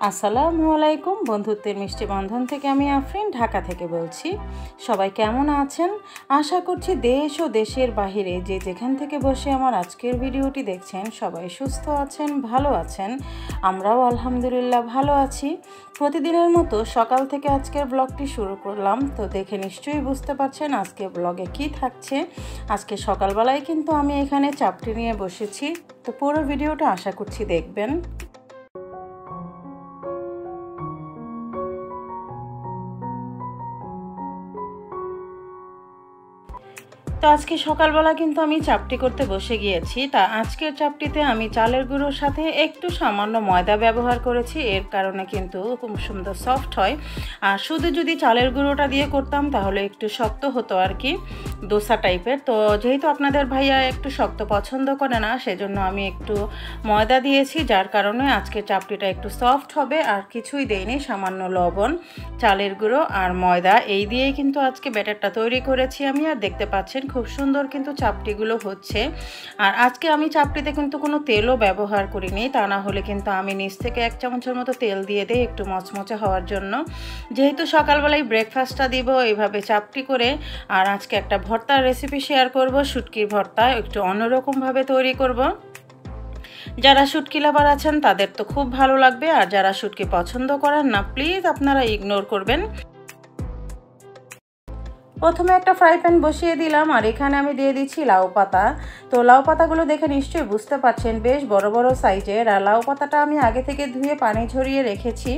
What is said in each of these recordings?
আসসালামু আলাইকুম। বন্ধুত্বের মিষ্টি বন্ধন থেকে আমি আফরিন ঢাকা থেকে বলছি। সবাই কেমন আছেন? আশা করছি দেশ ও দেশের বাহিরে যে যেখান থেকে বসে আমার আজকের ভিডিওটি দেখছেন সবাই সুস্থ আছেন, ভালো আছেন। আমরাও আলহামদুলিল্লাহ ভালো আছি। প্রতিদিনের মতো সকাল থেকে আজকের ব্লগটি শুরু করলাম। তো দেখে নিশ্চয়ই বুঝতে পারছেন আজকে ব্লগে কি থাকছে। আজকে সকালবেলায় কিন্তু আমি এখানে চাপটি নিয়ে বসেছি। তো পুরো ভিডিওটা আশা করছি দেখবেন। তো আজকে সকালবেলা কিন্তু আমি চাপটি করতে বসে গিয়েছি। তা আজকের চাপটিতে আমি চালের গুঁড়োর সাথে একটু সামান্য ময়দা ব্যবহার করেছি। এর কারণে কিন্তু খুব সুন্দর সফট হয়। আর শুধু যদি চালের গুঁড়োটা দিয়ে করতাম তাহলে একটু শক্ত হতো আর কি, দোসা টাইপের। তো যেহেতু আপনাদের ভাইয়া একটু শক্ত পছন্দ করে না, সেজন্য আমি একটু ময়দা দিয়েছি, যার কারণে আজকের চাপটিটা একটু সফট হবে। আর কিছুই দেইনি, সামান্য লবণ, চালের গুঁড়ো আর ময়দা এই দিয়েই কিন্তু আজকে ব্যাটারটা তৈরি করেছি আমি। আর দেখতে পাচ্ছেন খুব সুন্দর কিন্তু চাপটিগুলো হচ্ছে। আর আজকে আমি চাপটিতে কিন্তু কোনো তেলও ব্যবহার করিনি, তা না হলে কিন্তু আমি নিচ থেকে 1 চামচের মতো তেল দিয়ে দিই একটু মচমচে হওয়ার জন্য। যেহেতু সকালবেলায় ব্রেকফাস্টটা দিব এইভাবে চাপটি করে। আর আজকে একটা ভর্তার রেসিপি শেয়ার করব, শুটকির ভর্তা, একটু অন্যরকমভাবে তৈরি করব। যারা শুটকি লাভার আছেন তাদের তো খুব ভালো লাগবে, আর যারা শুটকি পছন্দ করেন না প্লিজ আপনারা ইগনোর করবেন। প্রথমে একটা ফ্রাই প্যান বসিয়ে দিলাম, আর এখানে আমি দিয়ে দিচ্ছি লাউ পাতা। তো লাউ পাতাগুলো দেখে নিশ্চয়ই বুঝতে পারছেন বেশ বড় বড় সাইজের। আর লাউ পাতাটা আমি আগে থেকে ধুয়ে পানি ঝরিয়ে রেখেছি।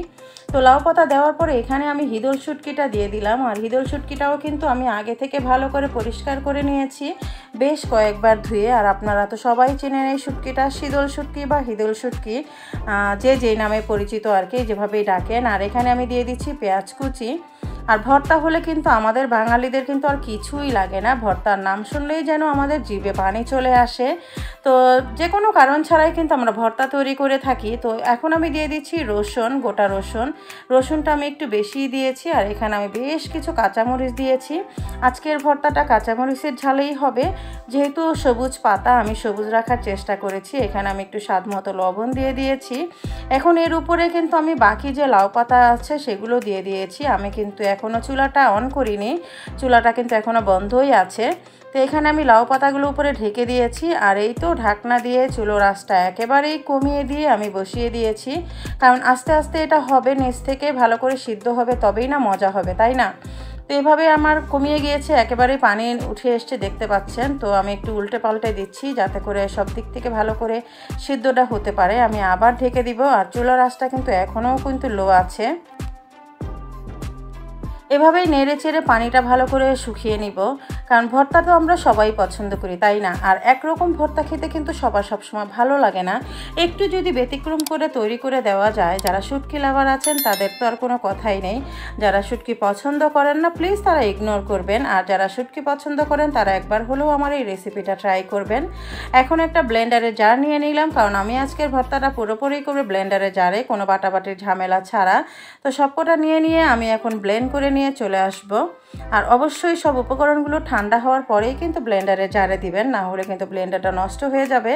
তো লাউ পাতা দেওয়ার পরে এখানে আমি হিদল শুটকিটা দিয়ে দিলাম। আর হিদল শুটকিটাও কিন্তু আমি আগে থেকে ভালো করে পরিষ্কার করে নিয়েছি, বেশ কয়েকবার ধুয়ে। আর আপনারা তো সবাই চেনেন এই শুটকিটা, শীতল শুটকি বা হিদল শুটকি, যে যেই নামে পরিচিত আর কি, যেভাবেই ডাকেন। আর এখানে আমি দিয়ে দিচ্ছি পেঁয়াজ কুচি। আর ভর্তা হলে কিন্তু আমাদের বাঙালিদের কিন্তু আর কিছুই লাগে না, ভর্তার নাম শুনলেই যেন আমাদের জিভে পানি চলে আসে। তো যে কোনো কারণ ছাড়াই কিন্তু আমরা ভর্তা তৈরি করে থাকি। তো এখন আমি দিয়ে দিচ্ছি রসুন, গোটা রসুন। রসুনটা আমি একটু বেশিই দিয়েছি। আর এখানে আমি বেশ কিছু কাঁচামরিচ দিয়েছি। আজকের ভর্তাটা কাঁচামরিচের ঝালেই হবে, যেহেতু সবুজ পাতা আমি সবুজ রাখার চেষ্টা করেছি। এখানে আমি একটু স্বাদ মতো লবণ দিয়ে দিয়েছি। এখন এর উপরে কিন্তু আমি বাকি যে লাউ পাতা আছে সেগুলো দিয়ে দিয়েছি। আমি কিন্তু এখনও চুলাটা অন করিনি, চুলাটা কিন্তু এখনও বন্ধই আছে। তো এখানে আমি লাউ পাতাগুলো উপরে ঢেকে দিয়েছি। আর এই তো ঢাকনা দিয়ে চুলোর আঁচটা একেবারেই কমিয়ে দিয়ে আমি বসিয়ে দিয়েছি, কারণ আস্তে আস্তে এটা হবে, নিচ থেকে ভালো করে সিদ্ধ হবে, তবেই না মজা হবে, তাই না? তো এভাবে আমার কমিয়ে গিয়েছে, একেবারেই পানি উঠে এসছে দেখতে পাচ্ছেন। তো আমি একটু উল্টে পাল্টে দিচ্ছি যাতে করে সব দিক থেকে ভালো করে সিদ্ধটা হতে পারে। আমি আবার ঢেকে দিব। আর চুলার আঁচটা কিন্তু এখনও কিন্তু লো আছে। এভাবেই নেড়ে চেড়ে পানিটা ভালো করে শুকিয়ে নিব, কারণ ভর্তা তো আমরা সবাই পছন্দ করি, তাই না? আর একরকম ভর্তা খেতে কিন্তু সবার সবসময় ভালো লাগে না, একটু যদি ব্যতিক্রম করে তৈরি করে দেওয়া যায়। যারা শুটকি লাভার আছেন তাদের তো আর কোনো কথাই নেই। যারা শুটকি পছন্দ করেন না প্লিজ তারা ইগনোর করবেন। আর যারা শুটকি পছন্দ করেন তারা একবার হলেও আমার এই রেসিপিটা ট্রাই করবেন। এখন একটা ব্লেন্ডারের জার নিয়ে নিলাম, কারণ আমি আজকের ভর্তাটা পুরোপুরি করবে ব্লেন্ডারের জারে, কোনো বাটাবাটির ঝামেলা ছাড়া। তো সবকটা নিয়ে আমি এখন ব্লেন্ড করে নিয়ে চলে আসব। আর অবশ্যই সব উপকরণগুলো ঠান্ডা হওয়ার পরেই কিন্তু ব্লেন্ডারে জারে দিবেন, না হলে কিন্তু ব্লেন্ডারটা নষ্ট হয়ে যাবে।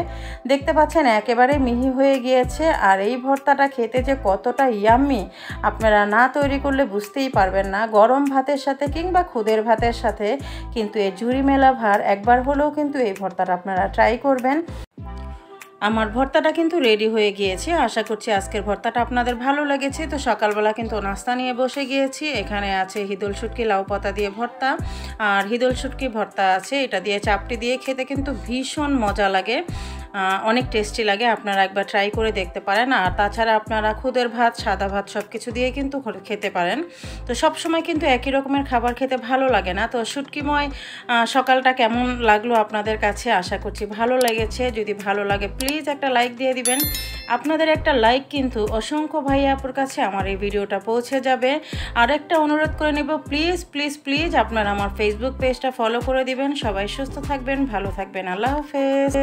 দেখতে পাচ্ছেন একেবারে মিহি হয়ে গিয়েছে। আর এই ভর্তাটা খেতে যে কতটা ইয়াম্মি, আপনারা না তৈরি করলে বুঝতেই পারবেন না। গরম ভাতের সাথে কিংবা খুদের ভাতের সাথে কিন্তু এই ঝুরি মেলা ভার একবার হলেও কিন্তু এই ভর্তাটা আপনারা ট্রাই করবেন। আমার ভর্তাটা কিন্তু রেডি হয়ে গিয়েছে। আশা করছি আজকের ভর্তাটা আপনাদের ভালো লেগেছে। তো সকালবেলা কিন্তু নাস্তা নিয়ে বসে গিয়েছি। এখানে আছে হিদল শুটকি লাউ পাতা দিয়ে ভর্তা, আর হিদল শুটকি ভর্তা আছে, এটা দিয়ে চাপটি দিয়ে খেতে কিন্তু ভীষণ মজা লাগে, অনেক টেস্টি লাগে। আপনারা একবার ট্রাই করে দেখতে পারেন। আর তাছাড়া আপনারা খুদের ভাত, সাদা ভাত সব কিছু দিয়ে কিন্তু খেতে পারেন। তো সব সময় কিন্তু একই রকমের খাবার খেতে ভালো লাগে না। তো শুটকিময় সকালটা কেমন লাগলো আপনাদের কাছে? আশা করছি ভালো লেগেছে। যদি ভালো লাগে প্লিজ একটা লাইক দিয়ে দিবেন। আপনাদের একটা লাইক কিন্তু অসংখ্য ভাইয়া আপুর কাছে আমার এই ভিডিওটা পৌঁছে যাবে। আর একটা অনুরোধ করে নেব, প্লিজ প্লিজ প্লিজ আপনারা আমার ফেসবুক পেজটা ফলো করে দিবেন। সবাই সুস্থ থাকবেন, ভালো থাকবেন। আল্লাহ হাফেজ।